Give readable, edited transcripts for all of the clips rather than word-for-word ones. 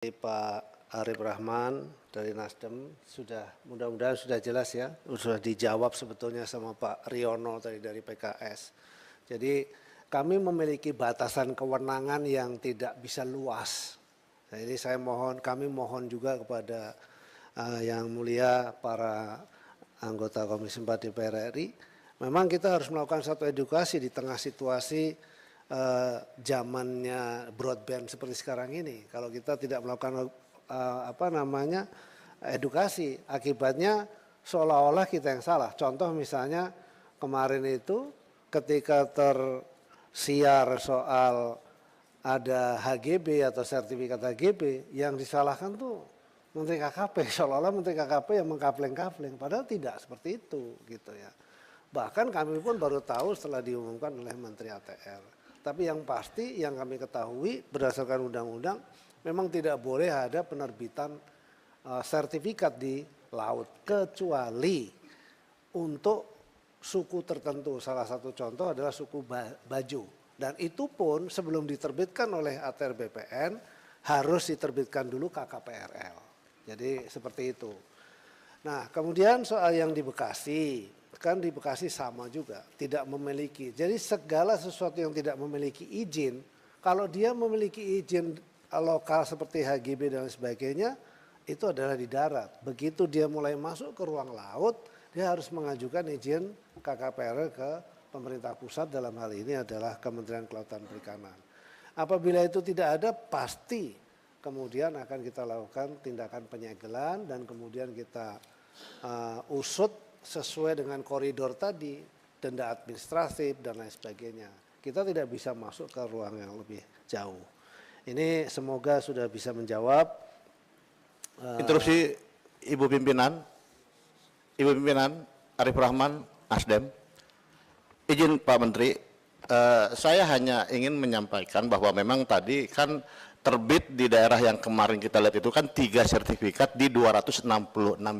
Pak Arif Rahman dari Nasdem sudah mudah-mudahan sudah jelas ya, sudah dijawab sebetulnya sama Pak Riono tadi dari PKS. Jadi kami memiliki batasan kewenangan yang tidak bisa luas. Jadi kami mohon juga kepada yang mulia para anggota Komisi 4 DPR RI, memang kita harus melakukan satu edukasi di tengah situasi zamannya broadband seperti sekarang ini. Kalau kita tidak melakukan edukasi, akibatnya seolah-olah kita yang salah. Contoh misalnya kemarin itu ketika tersiar soal ada HGB atau sertifikat HGB, yang disalahkan tuh Menteri KKP, seolah-olah Menteri KKP yang mengkapleng-kapleng, padahal tidak seperti itu gitu ya. Bahkan kami pun baru tahu setelah diumumkan oleh Menteri ATR. Tapi yang pasti yang kami ketahui berdasarkan undang-undang memang tidak boleh ada penerbitan sertifikat di laut kecuali untuk suku tertentu. Salah satu contoh adalah suku Bajo. Dan itu pun sebelum diterbitkan oleh ATR BPN harus diterbitkan dulu KKPRL. Jadi seperti itu. Nah kemudian soal yang di Bekasi. Kan di Bekasi sama juga, tidak memiliki. Jadi segala sesuatu yang tidak memiliki izin, kalau dia memiliki izin lokal seperti HGB dan sebagainya, itu adalah di darat. Begitu dia mulai masuk ke ruang laut, dia harus mengajukan izin KKPR ke pemerintah pusat, dalam hal ini adalah Kementerian Kelautan Perikanan. Apabila itu tidak ada, pasti kemudian akan kita lakukan tindakan penyegelan dan kemudian kita usut sesuai dengan koridor tadi, denda administratif dan lain sebagainya. Kita tidak bisa masuk ke ruang yang lebih jauh. Ini semoga sudah bisa menjawab. Interupsi Ibu Pimpinan Arif Rahman, Nasdem. Izin Pak Menteri, saya hanya ingin menyampaikan bahwa memang tadi kan terbit di daerah yang kemarin kita lihat itu kan 3 sertifikat di 266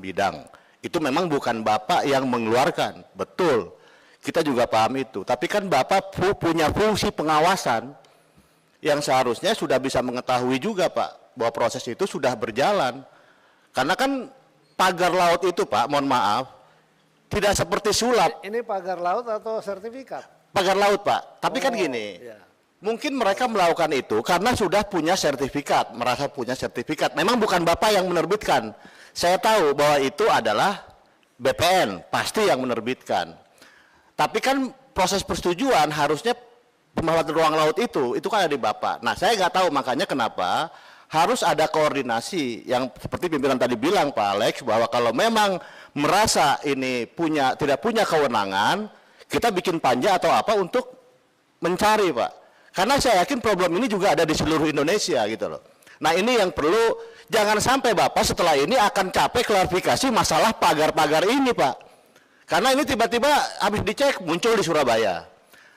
bidang. Itu memang bukan Bapak yang mengeluarkan, betul. Kita juga paham itu. Tapi kan Bapak punya fungsi pengawasan yang seharusnya sudah bisa mengetahui juga Pak, bahwa proses itu sudah berjalan. Karena kan pagar laut itu Pak, mohon maaf, tidak seperti sulap. Ini pagar laut atau sertifikat? Pagar laut Pak, tapi kan gini, ya. Mungkin mereka melakukan itu karena sudah punya sertifikat, merasa punya sertifikat. Memang bukan Bapak yang menerbitkan. Saya tahu bahwa itu adalah BPN, pasti yang menerbitkan. Tapi kan proses persetujuan harusnya pemanfaatan ruang laut itu kan ada di Bapak. Nah saya nggak tahu makanya kenapa harus ada koordinasi yang seperti pimpinan tadi bilang Pak Alex, bahwa kalau memang merasa ini tidak punya kewenangan, kita bikin panja atau apa untuk mencari Pak. Karena saya yakin problem ini juga ada di seluruh Indonesia gitu loh. Nah ini yang perlu, jangan sampai Bapak setelah ini akan capek klarifikasi masalah pagar-pagar ini Pak. Karena ini tiba-tiba habis dicek muncul di Surabaya.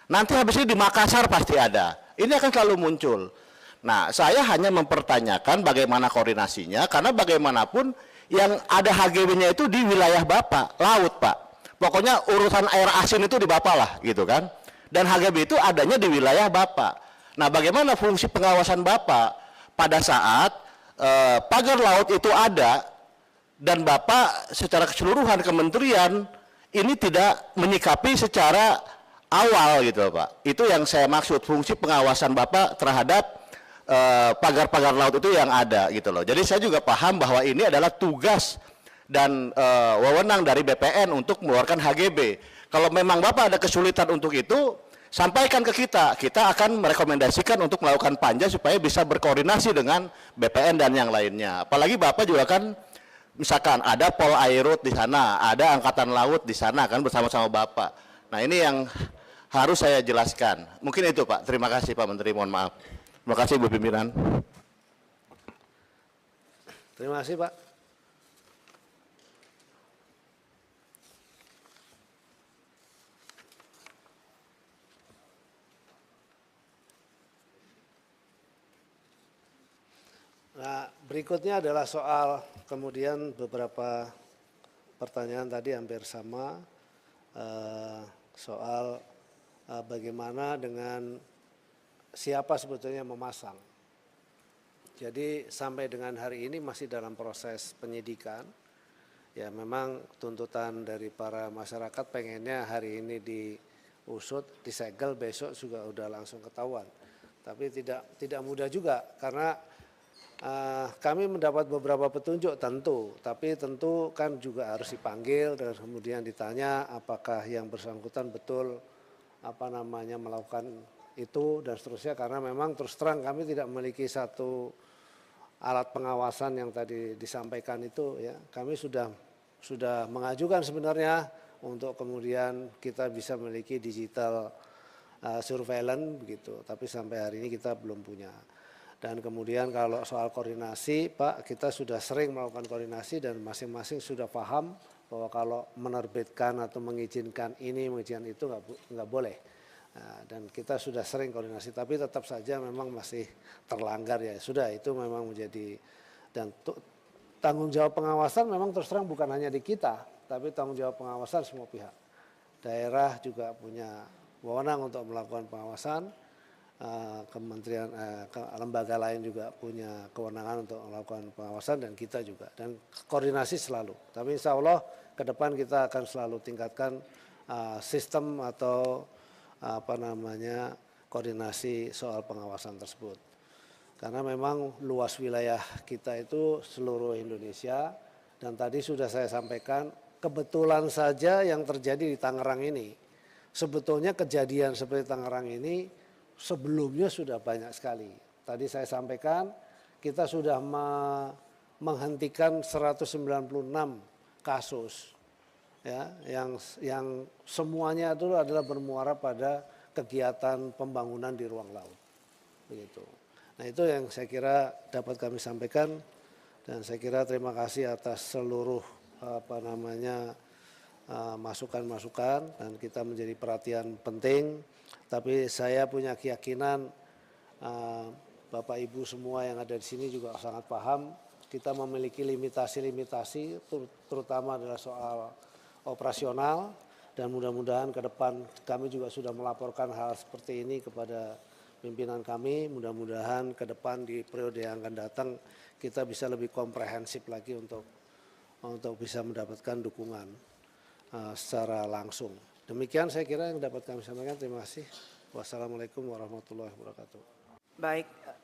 Nanti habis ini di Makassar pasti ada. Ini akan selalu muncul. Nah saya hanya mempertanyakan bagaimana koordinasinya, karena bagaimanapun yang ada HGB-nya itu di wilayah Bapak, laut Pak. Pokoknya urusan air asin itu di Bapak lah gitu kan. Dan HGB itu adanya di wilayah Bapak. Nah bagaimana fungsi pengawasan Bapak pada saat pagar laut itu ada dan Bapak secara keseluruhan kementerian ini tidak menyikapi secara awal gitu Pak. Itu yang saya maksud, fungsi pengawasan Bapak terhadap pagar-pagar laut itu yang ada gitu loh. Jadi saya juga paham bahwa ini adalah tugas dan wewenang dari BPN untuk mengeluarkan HGB. Kalau memang Bapak ada kesulitan untuk itu, sampaikan ke kita akan merekomendasikan untuk melakukan panja supaya bisa berkoordinasi dengan BPN dan yang lainnya. Apalagi Bapak juga kan, misalkan ada Pol Airut di sana, ada Angkatan Laut di sana kan bersama-sama Bapak. Nah ini yang harus saya jelaskan. Mungkin itu Pak, terima kasih Pak Menteri, mohon maaf. Terima kasih Bu Pimpinan. Terima kasih Pak. Nah, berikutnya adalah soal kemudian beberapa pertanyaan tadi hampir sama soal bagaimana dengan siapa sebetulnya yang memasang. Jadi sampai dengan hari ini masih dalam proses penyidikan. Ya memang tuntutan dari para masyarakat pengennya hari ini diusut, disegel, besok juga udah langsung ketahuan. Tapi tidak mudah juga karena kami mendapat beberapa petunjuk tentu, tapi tentu kan juga harus dipanggil dan kemudian ditanya apakah yang bersangkutan betul melakukan itu dan seterusnya, karena memang terus terang kami tidak memiliki satu alat pengawasan yang tadi disampaikan itu ya. Kami sudah mengajukan sebenarnya untuk kemudian kita bisa memiliki digital surveillance begitu, tapi sampai hari ini kita belum punya. Dan kemudian kalau soal koordinasi, Pak, kita sudah sering melakukan koordinasi dan masing-masing sudah paham bahwa kalau menerbitkan atau mengizinkan ini, mengizinkan itu nggak boleh. Nah, dan kita sudah sering koordinasi, tapi tetap saja memang masih terlanggar ya. Sudah itu memang menjadi, dan tanggung jawab pengawasan memang terus terang bukan hanya di kita, tapi tanggung jawab pengawasan semua pihak. Daerah juga punya wewenang untuk melakukan pengawasan. Kementerian, lembaga lain juga punya kewenangan untuk melakukan pengawasan dan kita juga, dan koordinasi selalu. Tapi insya Allah ke depan kita akan selalu tingkatkan sistem atau koordinasi soal pengawasan tersebut. Karena memang luas wilayah kita itu seluruh Indonesia, dan tadi sudah saya sampaikan kebetulan saja yang terjadi di Tangerang ini. Sebetulnya kejadian seperti Tangerang ini sebelumnya sudah banyak sekali. Tadi saya sampaikan kita sudah menghentikan 196 kasus ya, yang semuanya itu adalah bermuara pada kegiatan pembangunan di ruang laut. Begitu. Nah, itu yang saya kira dapat kami sampaikan, dan saya kira terima kasih atas seluruh masukan-masukan, dan kita menjadi perhatian penting. Tapi saya punya keyakinan Bapak Ibu semua yang ada di sini juga sangat paham kita memiliki limitasi-limitasi, terutama adalah soal operasional, dan mudah-mudahan ke depan kami juga sudah melaporkan hal seperti ini kepada pimpinan kami. Mudah-mudahan ke depan di periode yang akan datang kita bisa lebih komprehensif lagi untuk bisa mendapatkan dukungan secara langsung. Demikian saya kira yang dapat kami sampaikan. Terima kasih. Wassalamualaikum warahmatullahi wabarakatuh. Baik.